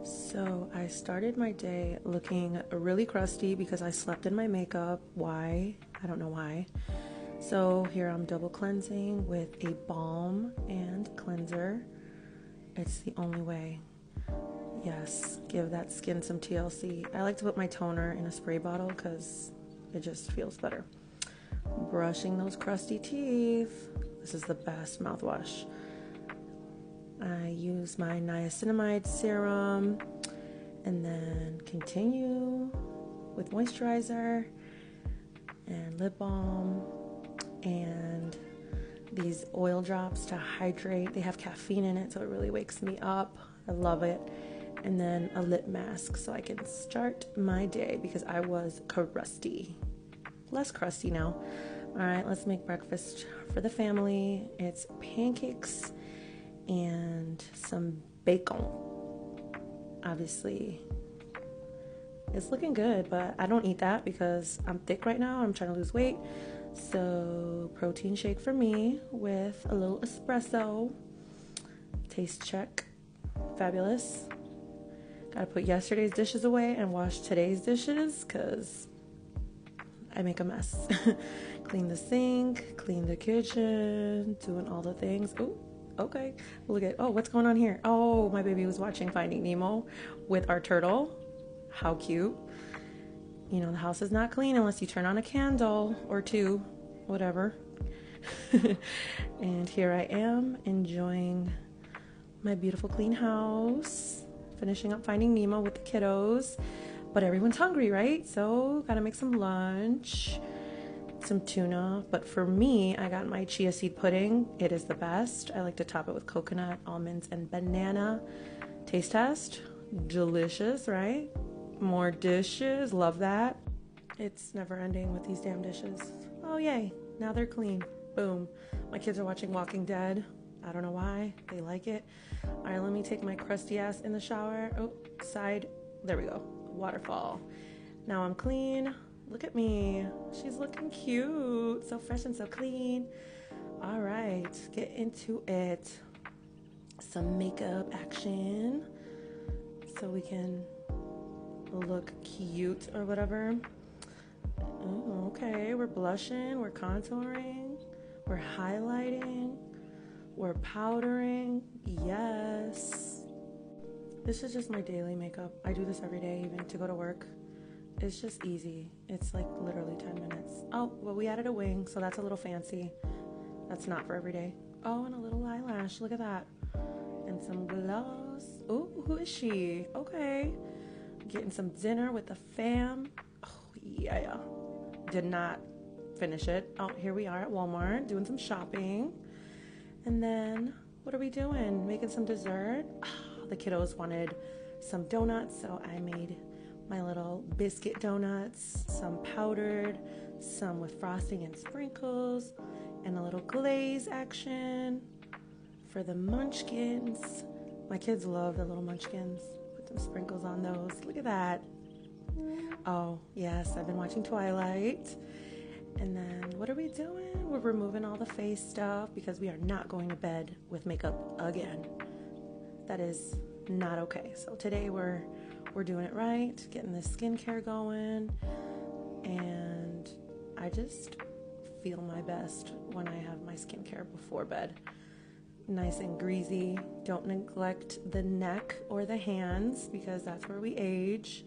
So I started my day looking really crusty because I slept in my makeup. Why? I don't know why. So here I'm double cleansing with a balm and cleanser. It's the only way. Yes, give that skin some TLC. I like to put my toner in a spray bottle because it just feels better. Brushing those crusty teeth. This is the best mouthwash. I use my niacinamide serum and then continue with moisturizer and lip balm and these oil drops to hydrate. They have caffeine in it, so it really wakes me up. I love it. And then a lip mask so I can start my day because I was crusty. Less crusty now. All right, let's make breakfast for the family. It's pancakes and some bacon. Obviously, it's looking good, but I don't eat that because I'm thick right now. I'm trying to lose weight. So, protein shake for me with a little espresso. Taste check. Fabulous. Gotta put yesterday's dishes away and wash today's dishes because I make a mess. Clean the sink, clean the kitchen, doing all the things. Oh, okay. What's going on here? Oh, my baby was watching Finding Nemo with our turtle. How cute. You know, the house is not clean unless you turn on a candle or two, whatever. And here I am enjoying my beautiful clean house, finishing up Finding Nemo with the kiddos. But everyone's hungry, right? So gotta make some lunch, some tuna. But for me, I got my chia seed pudding. It is the best. I like to top it with coconut, almonds, and banana. Taste test. Delicious, right? More dishes. Love that. It's never ending with these damn dishes. Oh, yay. Now they're clean. Boom. My kids are watching Walking Dead. I don't know why. They like it. All right, let me take my crusty ass in the shower. Oh, side. There we go. Waterfall. Now I'm clean. Look at me. She's looking cute. So fresh and so clean. All right. Get into it. Some makeup action so we can look cute or whatever. Oh, okay. We're blushing. We're contouring. We're highlighting. We're powdering. Yes. This is just my daily makeup. I do this every day, even to go to work. It's just easy. It's like literally 10 minutes. Oh, well, we added a wing, so that's a little fancy. That's not for every day. Oh, and a little eyelash. Look at that. And some gloss. Oh, who is she? Okay. Getting some dinner with the fam. Oh, yeah. Did not finish it. Oh, here we are at Walmart doing some shopping. And then, what are we doing? Making some dessert. The kiddos wanted some donuts, so I made my little biscuit donuts, some powdered, some with frosting and sprinkles, and a little glaze action for the munchkins. My kids love the little munchkins. Put some sprinkles on those. Look at that. Oh, yes, I've been watching Twilight. And then what are we doing? We're removing all the face stuff because we are not going to bed with makeup again. That is not okay. So today we're doing it right, getting the skincare going, and I just feel my best when I have my skincare before bed. Nice and greasy. Don't neglect the neck or the hands because that's where we age.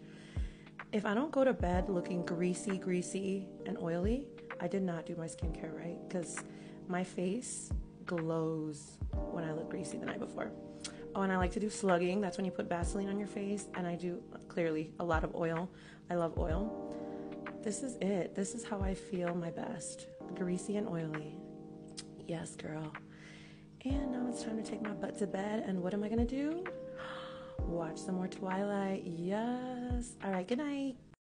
If I don't go to bed looking greasy and oily, I did not do my skincare right because my face glows when I look greasy the night before. Oh, and I like to do slugging. That's when you put Vaseline on your face, and I do, clearly, a lot of oil. I love oil. This is it. This is how I feel my best. Greasy and oily. Yes, girl. And now it's time to take my butt to bed, and what am I going to do? Watch some more Twilight. Yes. All right, good night.